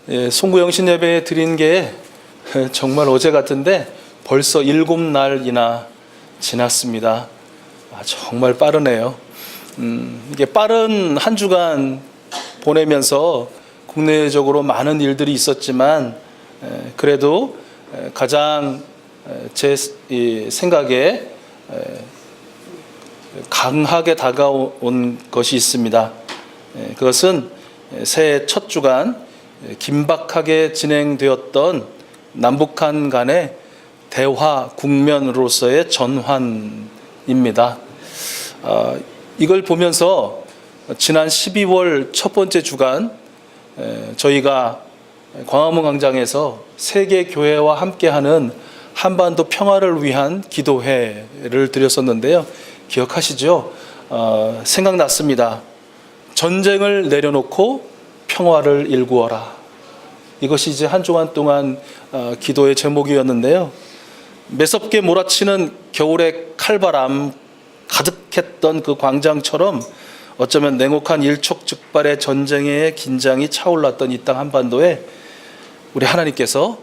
송구영신 예배 드린 게 정말 어제 같은데 벌써 7날이나 지났습니다. 정말 빠르네요. 이게 빠른 한 주간 보내면서 국내적으로 많은 일들이 있었지만 그래도 가장 제 생각에 강하게 다가온 것이 있습니다. 그것은 새해 첫 주간 긴박하게 진행되었던 남북한 간의 대화 국면으로서의 전환입니다. 이걸 보면서 지난 12월 첫 번째 주간 저희가 광화문 광장에서 세계 교회와 함께하는 한반도 평화를 위한 기도회를 드렸었는데요. 기억하시죠? 생각났습니다. 전쟁을 내려놓고 평화를 일구어라. 이것이 이제 한 주간 동안 기도의 제목이었는데요. 매섭게 몰아치는 겨울의 칼바람 가득했던 그 광장처럼 어쩌면 냉혹한 일촉즉발의 전쟁의 긴장이 차올랐던 이 땅 한반도에 우리 하나님께서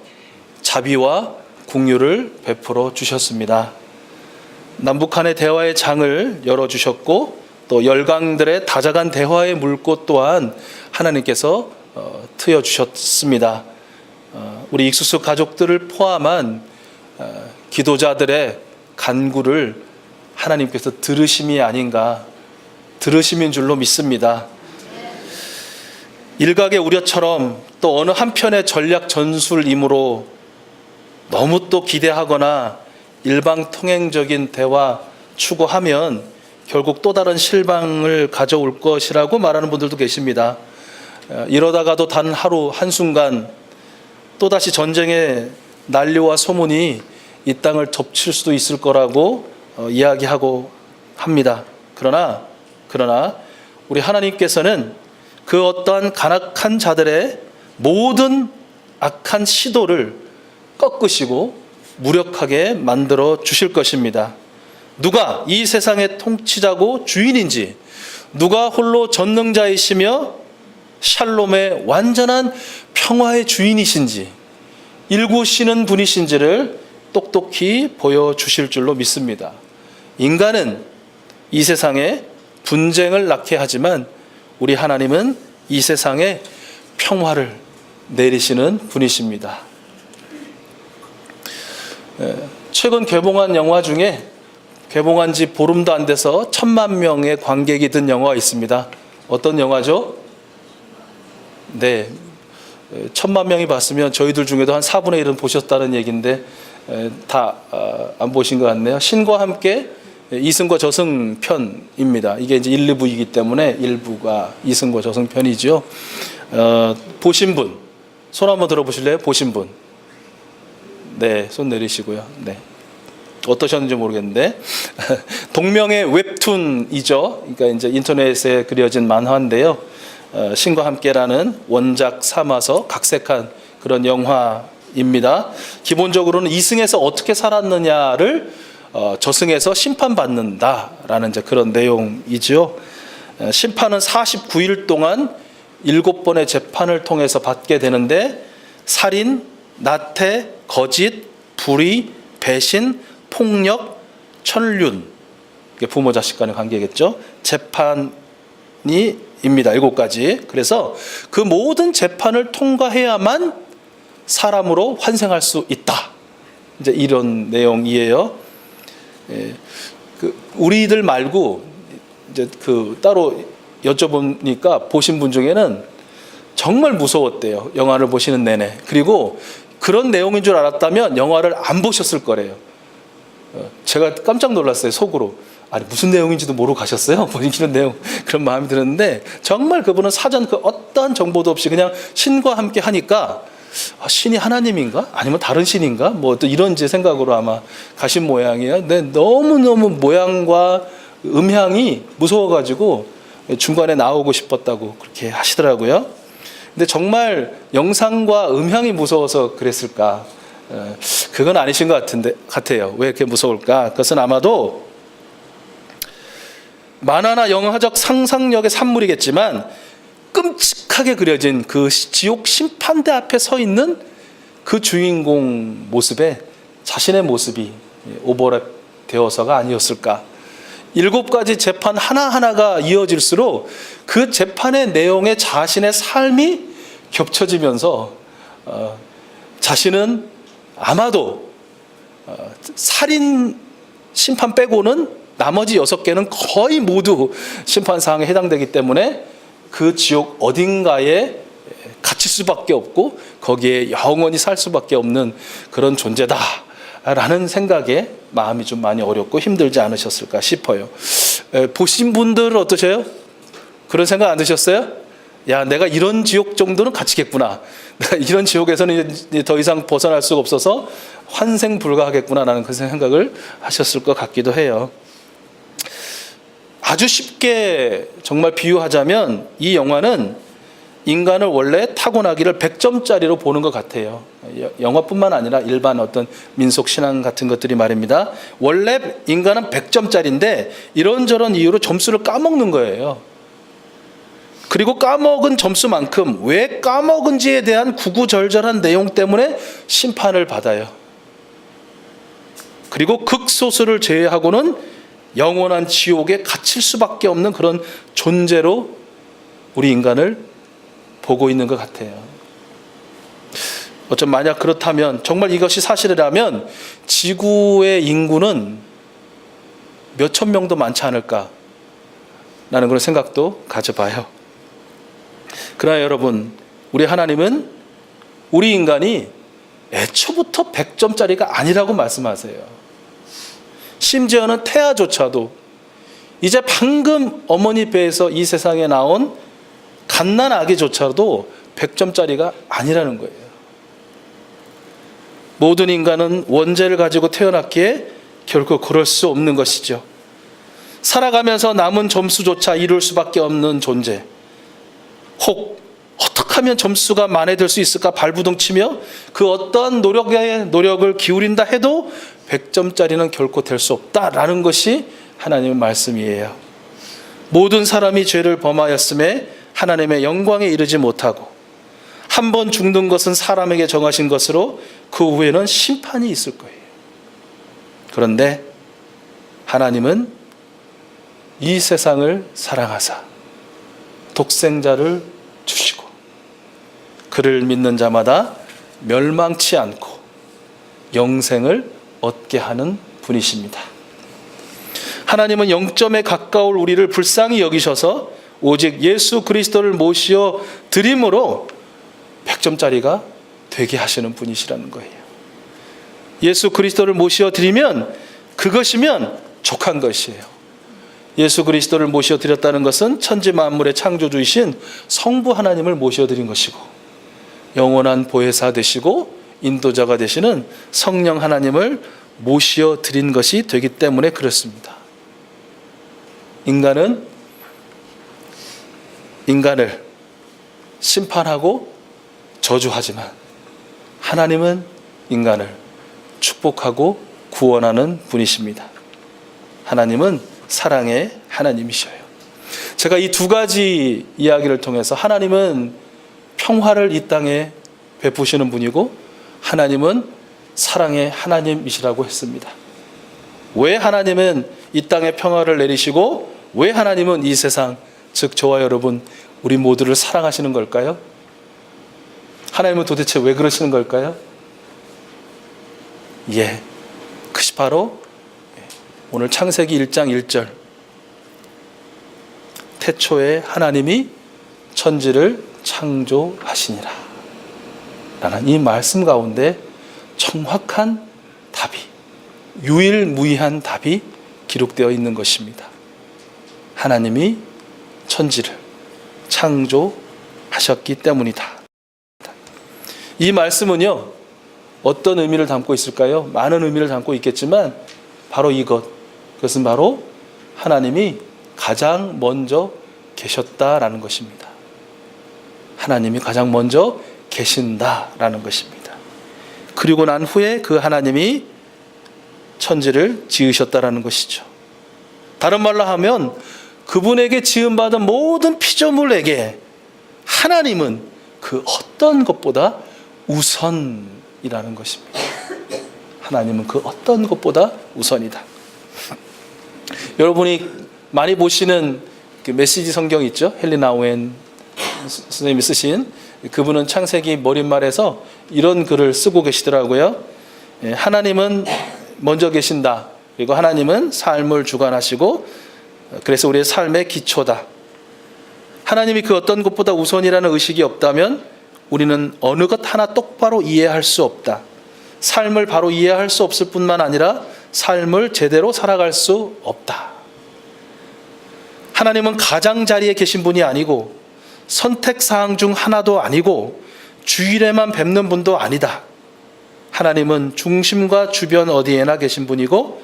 자비와 긍휼을 베풀어 주셨습니다. 남북한의 대화의 장을 열어주셨고 또 열강들의 다자간 대화의 물꽃 또한 하나님께서 트여주셨습니다. 우리 익수수 가족들을 포함한 기도자들의 간구를 하나님께서 들으심이 아닌가, 들으심인 줄로 믿습니다. 일각의 우려처럼 또 어느 한편의 전략 전술이므로 너무 또 기대하거나 일방통행적인 대화 추구하면 결국 또 다른 실망을 가져올 것이라고 말하는 분들도 계십니다. 이러다가도 단 하루 한순간 또다시 전쟁의 난리와 소문이 이 땅을 덮칠 수도 있을 거라고 이야기하고 합니다. 그러나 우리 하나님께서는 그 어떠한 간악한 자들의 모든 악한 시도를 꺾으시고 무력하게 만들어 주실 것입니다. 누가 이 세상의 통치자고 주인인지, 누가 홀로 전능자이시며 샬롬의 완전한 평화의 주인이신지, 일구시는 분이신지를 똑똑히 보여주실 줄로 믿습니다. 인간은 이 세상에 분쟁을 낳게 하지만 우리 하나님은 이 세상에 평화를 내리시는 분이십니다. 최근 개봉한 영화 중에 개봉한 지 보름도 안 돼서 1000만 명의 관객이 든 영화가 있습니다. 어떤 영화죠? 네, 1000만 명이 봤으면 저희들 중에도 한 4분의 1은 보셨다는 얘기인데 다 안 보신 것 같네요. 신과 함께 이승과 저승 편입니다. 이게 이제 1, 2부이기 때문에 1부가 이승과 저승 편이죠. 보신 분, 손 한번 들어보실래요? 보신 분. 네, 손 내리시고요. 네. 어떠셨는지 모르겠는데 동명의 웹툰이죠. 그러니까 이제 인터넷에 그려진 만화인데요. 신과 함께라는 원작 삼아서 각색한 그런 영화입니다. 기본적으로는 이승에서 어떻게 살았느냐를 저승에서 심판받는다라는 이제 그런 내용이죠. 심판은 49일 동안 7번의 재판을 통해서 받게 되는데 살인, 나태, 거짓, 불의, 배신, 폭력, 천륜, 부모 자식 간의 관계겠죠. 재판이입니다. 7가지. 그래서 그 모든 재판을 통과해야만 사람으로 환생할 수 있다. 이제 이런 내용이에요. 우리들 말고 이제 따로 여쭤보니까 보신 분 중에는 정말 무서웠대요. 영화를 보시는 내내. 그리고 그런 내용인 줄 알았다면 영화를 안 보셨을 거래요. 제가 깜짝 놀랐어요. 속으로. 아니 무슨 내용인지도 모르고 가셨어요? 보시는 내용 그런 마음이 들었는데 정말 그분은 사전 어떠한 정보도 없이 그냥 신과 함께 하니까 신이 하나님인가? 아니면 다른 신인가? 뭐 또 이런 생각으로 아마 가신 모양이에요. 근데 너무너무 모양과 음향이 무서워가지고 중간에 나오고 싶었다고 그렇게 하시더라고요. 근데 정말 영상과 음향이 무서워서 그랬을까? 그건 아니신 것 같아요. 왜 이렇게 무서울까? 그것은 아마도 만화나 영화적 상상력의 산물이겠지만 끔찍하게 그려진 그 지옥 심판대 앞에 서 있는 그 주인공 모습에 자신의 모습이 오버랩 되어서가 아니었을까. 7가지 재판 하나하나가 이어질수록 그 재판의 내용에 자신의 삶이 겹쳐지면서 자신은 아마도 살인 심판 빼고는 나머지 6개는 거의 모두 심판사항에 해당되기 때문에 그 지옥 어딘가에 갇힐 수밖에 없고 거기에 영원히 살 수밖에 없는 그런 존재다라는 생각에 마음이 좀 많이 어렵고 힘들지 않으셨을까 싶어요. 보신 분들 어떠세요? 그런 생각 안 드셨어요? 야, 내가 이런 지옥 정도는 갇히겠구나. 내가 이런 지옥에서는 이제 더 이상 벗어날 수가 없어서 환생 불가하겠구나라는 그 생각을 하셨을 것 같기도 해요. 아주 쉽게 정말 비유하자면 이 영화는 인간을 원래 타고나기를 100점짜리로 보는 것 같아요. 영화뿐만 아니라 일반 어떤 민속 신앙 같은 것들이 말입니다. 원래 인간은 100점짜리인데 이런저런 이유로 점수를 까먹는 거예요. 그리고 까먹은 점수만큼 왜 까먹은지에 대한 구구절절한 내용 때문에 심판을 받아요. 그리고 극소수를 제외하고는 영원한 지옥에 갇힐 수밖에 없는 그런 존재로 우리 인간을 보고 있는 것 같아요. 어쩜 만약 그렇다면, 정말 이것이 사실이라면 지구의 인구는 몇천 명도 많지 않을까 라는 그런 생각도 가져봐요. 그러나 여러분, 우리 하나님은 우리 인간이 애초부터 100점짜리가 아니라고 말씀하세요. 심지어는 태아조차도 이제 방금 어머니 배에서 이 세상에 나온 갓난 아기조차도 100점짜리가 아니라는 거예요. 모든 인간은 원죄를 가지고 태어났기에 결코 그럴 수 없는 것이죠. 살아가면서 남은 점수조차 이룰 수밖에 없는 존재. 혹 어떻게 하면 점수가 만회될 수 있을까 발부둥치며 그 어떠한 노력을 기울인다 해도 100점짜리는 결코 될 수 없다라는 것이 하나님의 말씀이에요. 모든 사람이 죄를 범하였음에 하나님의 영광에 이르지 못하고 한 번 죽는 것은 사람에게 정하신 것으로 그 후에는 심판이 있을 거예요. 그런데 하나님은 이 세상을 사랑하사 독생자를 주시고 그를 믿는 자마다 멸망치 않고 영생을 얻게 하는 분이십니다. 하나님은 영점에 가까울 우리를 불쌍히 여기셔서 오직 예수 그리스도를 모시어 드림으로 100점짜리가 되게 하시는 분이시라는 거예요. 예수 그리스도를 모시어 드리면 그것이면 족한 것이에요. 예수 그리스도를 모시어 드렸다는 것은 천지 만물의 창조주이신 성부 하나님을 모시어 드린 것이고 영원한 보혜사 되시고 인도자가 되시는 성령 하나님을 모시어 드린 것이 되기 때문에 그렇습니다. 인간은 인간을 심판하고 저주하지만 하나님은 인간을 축복하고 구원하는 분이십니다. 하나님은 사랑의 하나님이셔요. 제가 이 2가지 이야기를 통해서 하나님은 평화를 이 땅에 베푸시는 분이고 하나님은 사랑의 하나님이시라고 했습니다. 왜 하나님은 이 땅에 평화를 내리시고 왜 하나님은 이 세상, 즉 저와 여러분 우리 모두를 사랑하시는 걸까요? 하나님은 도대체 왜 그러시는 걸까요? 그것이 바로 오늘 창세기 1장 1절 태초에 하나님이 천지를 창조하시니라 라는 이 말씀 가운데 정확한 답이, 유일무이한 답이 기록되어 있는 것입니다. 하나님이 천지를 창조하셨기 때문이다. 이 말씀은요, 어떤 의미를 담고 있을까요? 많은 의미를 담고 있겠지만 바로 그것은 바로 하나님이 가장 먼저 계셨다라는 것입니다. 하나님이 가장 먼저 계신다라는 것입니다. 그리고 난 후에 그 하나님이 천지를 지으셨다라는 것이죠. 다른 말로 하면 그분에게 지음받은 모든 피조물에게 하나님은 그 어떤 것보다 우선이라는 것입니다. 하나님은 그 어떤 것보다 우선이다. 여러분이 많이 보시는 그 메시지 성경 있죠? 헨리 나우엔 선생님이 쓰신, 그분은 창세기 머릿말에서 이런 글을 쓰고 계시더라고요. 하나님은 먼저 계신다. 그리고 하나님은 삶을 주관하시고 그래서 우리의 삶의 기초다. 하나님이 그 어떤 것보다 우선이라는 의식이 없다면 우리는 어느 것 하나 똑바로 이해할 수 없다. 삶을 바로 이해할 수 없을 뿐만 아니라 삶을 제대로 살아갈 수 없다. 하나님은 가장자리에 계신 분이 아니고 선택사항 중 하나도 아니고 주일에만 뵙는 분도 아니다. 하나님은 중심과 주변 어디에나 계신 분이고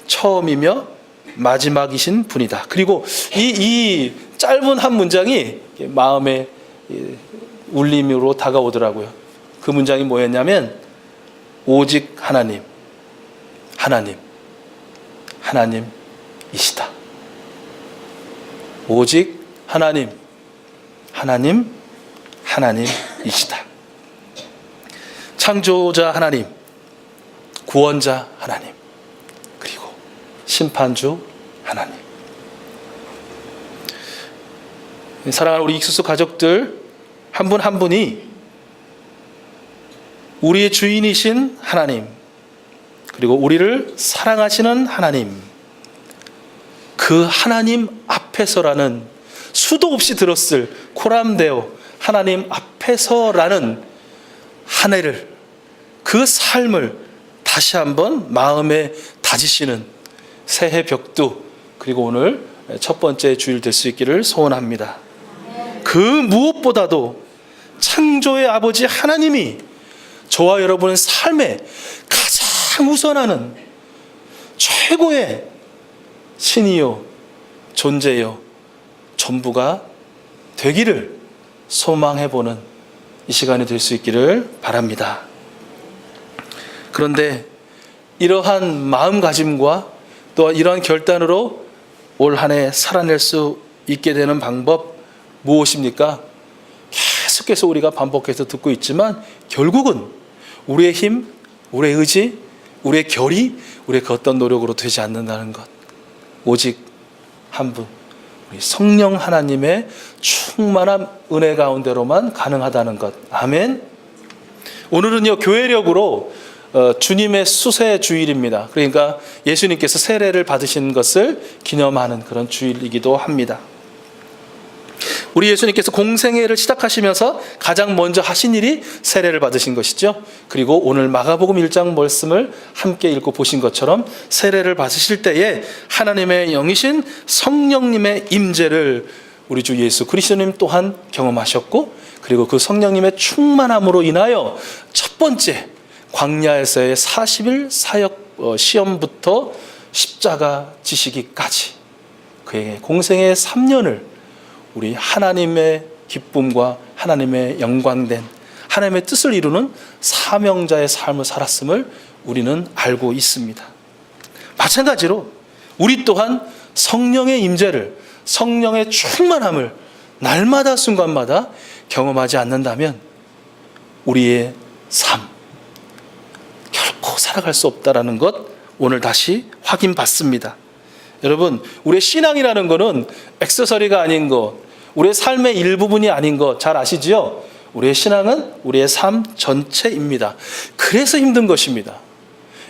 처음이며 마지막이신 분이다. 그리고 이 짧은 한 문장이 마음에 울림으로 다가오더라고요. 그 문장이 뭐였냐면 오직 하나님이시다. 오직 하나님이시다. 창조자 하나님, 구원자 하나님, 그리고 심판주 하나님. 사랑하는 우리 익수수 가족들 한 분 한 분이 우리의 주인이신 하나님, 그리고 우리를 사랑하시는 하나님, 그 하나님 앞에서라는, 수도 없이 들었을 코람데오 하나님 앞에서라는 한 해를, 그 삶을 다시 한번 마음에 다지시는 새해 벽두, 그리고 오늘 첫 번째 주일 될 수 있기를 소원합니다. 그 무엇보다도 창조의 아버지 하나님이 저와 여러분의 삶에 가장 우선하는 최고의 신이요 존재요 전부가 되기를 소망해보는 이 시간이 될 수 있기를 바랍니다. 그런데 이러한 마음가짐과 또 이러한 결단으로 올 한 해 살아낼 수 있게 되는 방법 무엇입니까? 계속해서 우리가 반복해서 듣고 있지만 결국은 우리의 힘, 우리의 의지, 우리의 결의, 우리의 그 어떤 노력으로 되지 않는다는 것. 오직 한 분, 우리 성령 하나님의 충만한 은혜 가운데로만 가능하다는 것. 아멘. 오늘은요 교회력으로 주님의 수세 주일입니다. 그러니까 예수님께서 세례를 받으신 것을 기념하는 그런 주일이기도 합니다. 우리 예수님께서 공생애를 시작하시면서 가장 먼저 하신 일이 세례를 받으신 것이죠. 그리고 오늘 마가복음 1장 말씀을 함께 읽고 보신 것처럼 세례를 받으실 때에 하나님의 영이신 성령님의 임재를 우리 주 예수 그리스도님 또한 경험하셨고, 그리고 그 성령님의 충만함으로 인하여 첫 번째 광야에서의 40일 사역 시험부터 십자가 지시기까지 그의 공생의 3년을 우리 하나님의 기쁨과 하나님의 영광된 하나님의 뜻을 이루는 사명자의 삶을 살았음을 우리는 알고 있습니다. 마찬가지로 우리 또한 성령의 임재를, 성령의 충만함을 날마다 순간마다 경험하지 않는다면 우리의 삶 결코 살아갈 수 없다라는 것 오늘 다시 확인받습니다. 여러분, 우리의 신앙이라는 것은 액세서리가 아닌 것, 우리의 삶의 일부분이 아닌 것 잘 아시지요? 우리의 신앙은 우리의 삶 전체입니다. 그래서 힘든 것입니다.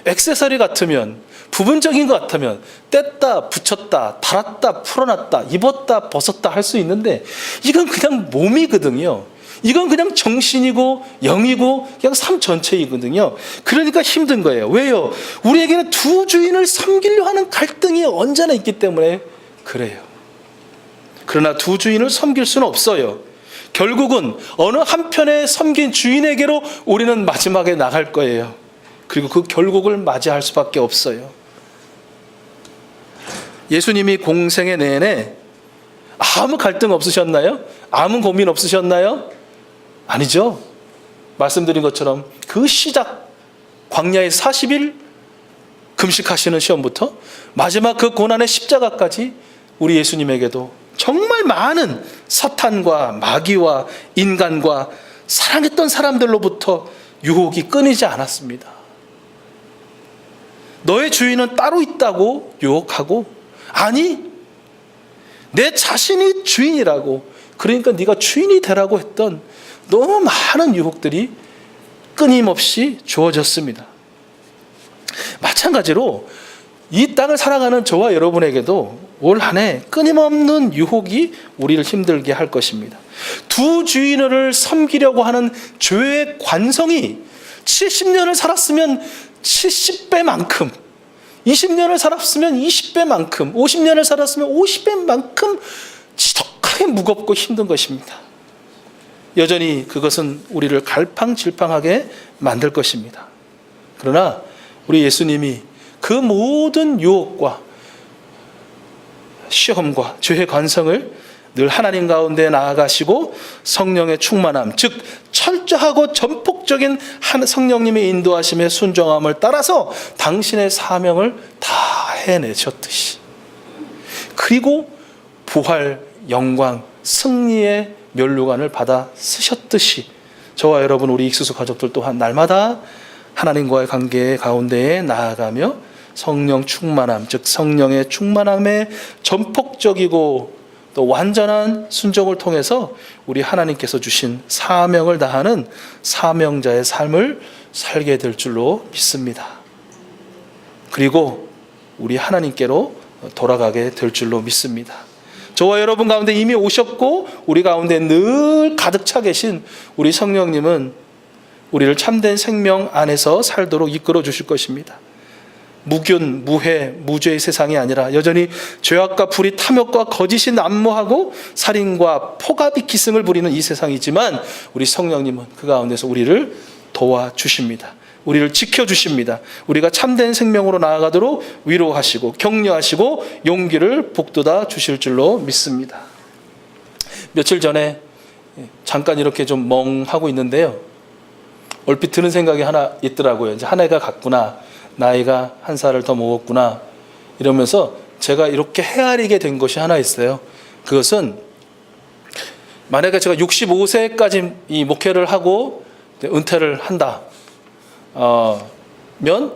액세서리 같으면, 부분적인 것 같으면 뗐다 붙였다 달았다 풀어놨다 입었다 벗었다 할 수 있는데, 이건 그냥 몸이거든요. 이건 그냥 정신이고 영이고 그냥 삶 전체이거든요. 그러니까 힘든 거예요. 왜요? 우리에게는 두 주인을 섬기려 하는 갈등이 언제나 있기 때문에 그래요. 그러나 두 주인을 섬길 수는 없어요. 결국은 어느 한편에 섬긴 주인에게로 우리는 마지막에 나갈 거예요. 그리고 그 결국을 맞이할 수밖에 없어요. 예수님이 공생의 내내 아무 갈등 없으셨나요? 아무 고민 없으셨나요? 아니죠. 말씀드린 것처럼 그 시작 광야의 40일 금식하시는 시험부터 마지막 그 고난의 십자가까지 우리 예수님에게도 정말 많은 사탄과 마귀와 인간과 사랑했던 사람들로부터 유혹이 끊이지 않았습니다. 너의 주인은 따로 있다고 유혹하고, 아니 내 자신이 주인이라고, 그러니까 네가 주인이 되라고 했던 너무 많은 유혹들이 끊임없이 주어졌습니다. 마찬가지로 이 땅을 살아가는 저와 여러분에게도 올 한 해 끊임없는 유혹이 우리를 힘들게 할 것입니다. 두 주인을 섬기려고 하는 죄의 관성이 70년을 살았으면 70배만큼, 20년을 살았으면 20배만큼, 50년을 살았으면 50배만큼 지독하게 무겁고 힘든 것입니다. 여전히 그것은 우리를 갈팡질팡하게 만들 것입니다. 그러나 우리 예수님이 그 모든 유혹과 시험과 죄의 관성을 늘 하나님 가운데 나아가시고 성령의 충만함, 즉 철저하고 전폭적인 성령님의 인도하심에 순종함을 따라서 당신의 사명을 다 해내셨듯이, 그리고 부활, 영광, 승리의 면류관을 받아 쓰셨듯이 저와 여러분, 우리 익수수 가족들 또한 날마다 하나님과의 관계 가운데에 나아가며 성령 충만함, 즉 성령의 충만함에 전폭적이고 또 완전한 순종을 통해서 우리 하나님께서 주신 사명을 다하는 사명자의 삶을 살게 될 줄로 믿습니다. 그리고 우리 하나님께로 돌아가게 될 줄로 믿습니다. 저와 여러분 가운데 이미 오셨고 우리 가운데 늘 가득 차 계신 우리 성령님은 우리를 참된 생명 안에서 살도록 이끌어 주실 것입니다. 무균, 무해, 무죄의 세상이 아니라 여전히 죄악과 불의, 탐욕과 거짓이 난무하고 살인과 포갑이 기승을 부리는 이 세상이지만 우리 성령님은 그 가운데서 우리를 도와주십니다. 우리를 지켜주십니다. 우리가 참된 생명으로 나아가도록 위로하시고 격려하시고 용기를 북돋아 주실 줄로 믿습니다. 며칠 전에 잠깐 이렇게 좀 멍하고 있는데요, 얼핏 드는 생각이 하나 있더라고요. 이제 한 해가 갔구나, 나이가 한 살을 더 먹었구나, 이러면서 제가 이렇게 헤아리게 된 것이 하나 있어요. 그것은 만약에 제가 65세까지 이 목회를 하고 은퇴를 한다 면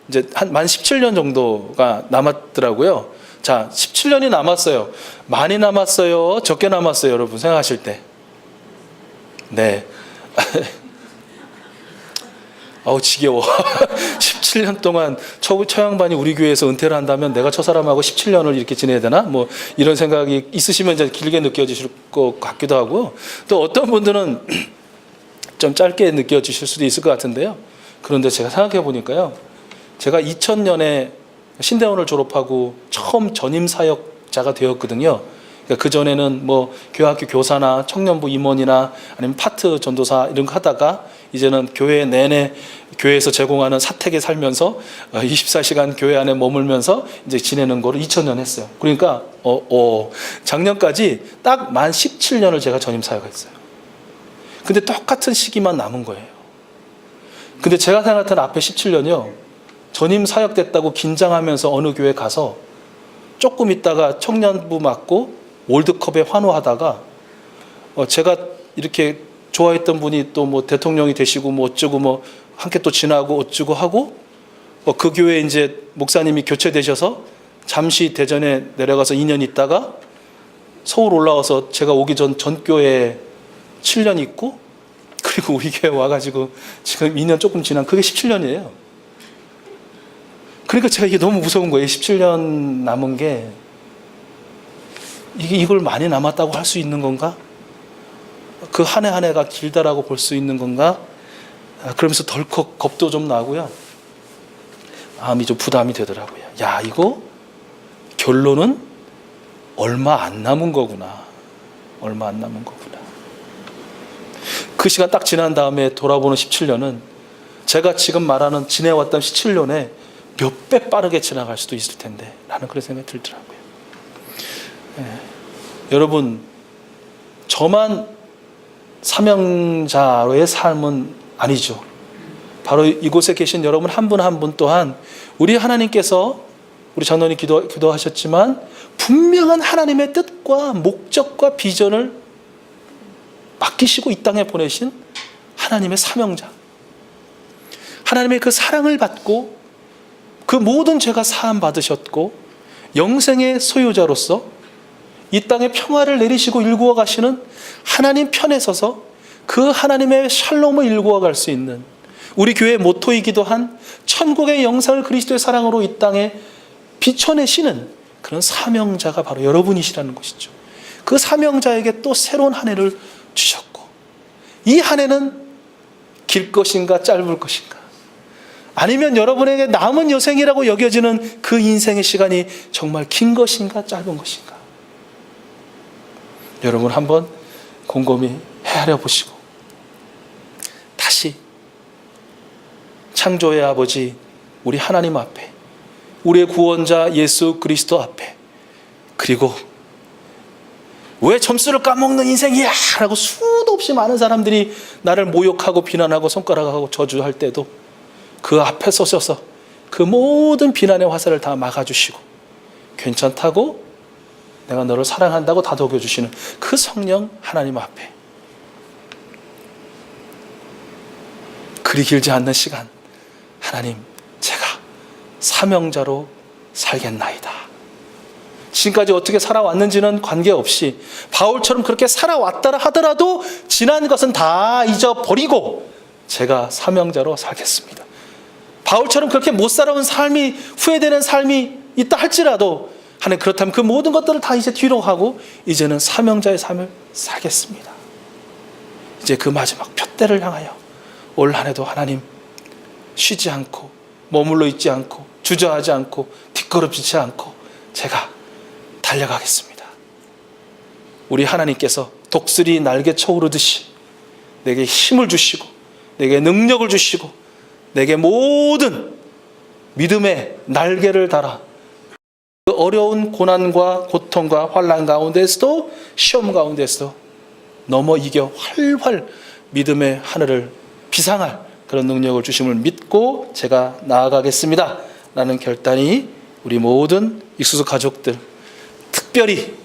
이제 만 17년 정도가 남았더라고요. 자, 17년이 남았어요. 많이 남았어요, 적게 남았어요, 여러분 생각하실 때? 네. 지겨워. 17년 동안 저 양반이 우리 교회에서 은퇴를 한다면 내가 저 사람하고 17년을 이렇게 지내야 되나? 뭐 이런 생각이 있으시면 이제 길게 느껴지실 것 같기도 하고, 또 어떤 분들은 좀 짧게 느껴지실 수도 있을 것 같은데요. 그런데 제가 생각해 보니까요, 제가 2000년에 신대원을 졸업하고 처음 전임 사역자가 되었거든요. 그러니까 그전에는 뭐 교학교 교사나 청년부 임원이나 아니면 파트 전도사 이런 거 하다가 이제는 교회 내내 교회에서 제공하는 사택에 살면서 24시간 교회 안에 머물면서 이제 지내는 거를 2000년 했어요. 그러니까 작년까지 딱 만 17년을 제가 전임 사역했어요. 근데 똑같은 시기만 남은 거예요. 근데 제가 생각했던 앞에 17년이요, 전임 사역됐다고 긴장하면서 어느 교회 가서 조금 있다가 청년부 맡고 월드컵에 환호하다가 제가 이렇게 좋아했던 분이 또 뭐 대통령이 되시고 뭐 어쩌고 뭐 함께 또 지나고 어쩌고 하고 그 교회에 이제 목사님이 교체되셔서 잠시 대전에 내려가서 2년 있다가 서울 올라와서 제가 오기 전 교회에 7년 있고, 그리고 우리 교회 와가지고 지금 2년 조금 지난, 그게 17년이에요. 그러니까 제가 이게 너무 무서운 거예요. 17년 남은 게 이걸 많이 남았다고 할 수 있는 건가? 그 한 해 한 해가 길다라고 볼 수 있는 건가? 그러면서 덜컥 겁도 좀 나고요, 마음이 좀 부담이 되더라고요. 야, 이거 결론은 얼마 안 남은 거구나. 얼마 안 남은 거구나. 그 시간 딱 지난 다음에 돌아보는 17년은 제가 지금 말하는 지내왔던 17년에 몇 배 빠르게 지나갈 수도 있을 텐데 라는 그런 생각이 들더라고요. 여러분, 저만 사명자로의 삶은 아니죠. 바로 이곳에 계신 여러분 한 분 한 분 또한 우리 하나님께서 우리 장로님 기도하셨지만 분명한 하나님의 뜻과 목적과 비전을 맡기시고 이 땅에 보내신 하나님의 사명자, 하나님의 그 사랑을 받고 그 모든 죄가 사함 받으셨고 영생의 소유자로서 이 땅에 평화를 내리시고 일구어 가시는 하나님 편에 서서 그 하나님의 샬롬을 일구어 갈 수 있는 우리 교회의 모토이기도 한 천국의 영상을 그리스도의 사랑으로 이 땅에 비춰내시는 그런 사명자가 바로 여러분이시라는 것이죠. 그 사명자에게 또 새로운 한 해를 주셨고, 이 한 해는 길 것인가 짧을 것인가, 아니면 여러분에게 남은 여생이라고 여겨지는 그 인생의 시간이 정말 긴 것인가 짧은 것인가, 여러분 한번 곰곰이 헤아려 보시고 다시 창조의 아버지 우리 하나님 앞에, 우리의 구원자 예수 그리스도 앞에, 그리고 왜 점수를 까먹는 인생이야 라고 수도 없이 많은 사람들이 나를 모욕하고 비난하고 손가락하고 저주할 때도 그 앞에 서셔서 그 모든 비난의 화살을 다 막아주시고 괜찮다고, 내가 너를 사랑한다고 다독여주시는 그 성령 하나님 앞에 그리 길지 않는 시간, 하나님 제가 사명자로 살겠나이다. 지금까지 어떻게 살아왔는지는 관계없이 바울처럼 그렇게 살아왔다 하더라도 지난 것은 다 잊어버리고 제가 사명자로 살겠습니다. 바울처럼 그렇게 못 살아온 삶이, 후회되는 삶이 있다 할지라도 하나님 그렇다면 그 모든 것들을 다 이제 뒤로 하고 이제는 사명자의 삶을 살겠습니다. 이제 그 마지막 푯대를 향하여 올 한 해도 하나님 쉬지 않고 머물러 있지 않고 주저하지 않고 뒷걸음지지 않고 제가 달려가겠습니다. 우리 하나님께서 독수리 날개 쳐오르듯이 내게 힘을 주시고 내게 능력을 주시고 내게 모든 믿음의 날개를 달아 그 어려운 고난과 고통과 환난 가운데서도 시험 가운데서도 넘어 이겨 활활 믿음의 하늘을 비상할 그런 능력을 주심을 믿고 제가 나아가겠습니다 라는 결단이 우리 모든 익수수 가족들, 특별히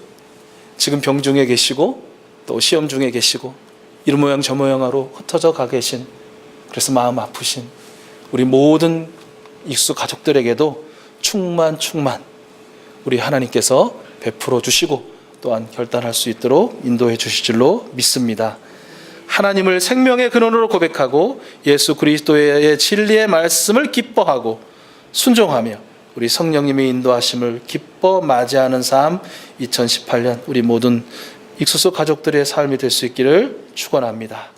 지금 병 중에 계시고 또 시험 중에 계시고 이런 모양 저 모양으로 흩어져 가 계신, 그래서 마음 아프신 우리 모든 익수 가족들에게도 충만 우리 하나님께서 베풀어 주시고 또한 결단할 수 있도록 인도해 주실 줄로 믿습니다. 하나님을 생명의 근원으로 고백하고 예수 그리스도의 진리의 말씀을 기뻐하고 순종하며 우리 성령님의 인도하심을 기뻐 맞이하는 삶, 2018년 우리 모든 익수수 가족들의 삶이 될 수 있기를 축원합니다.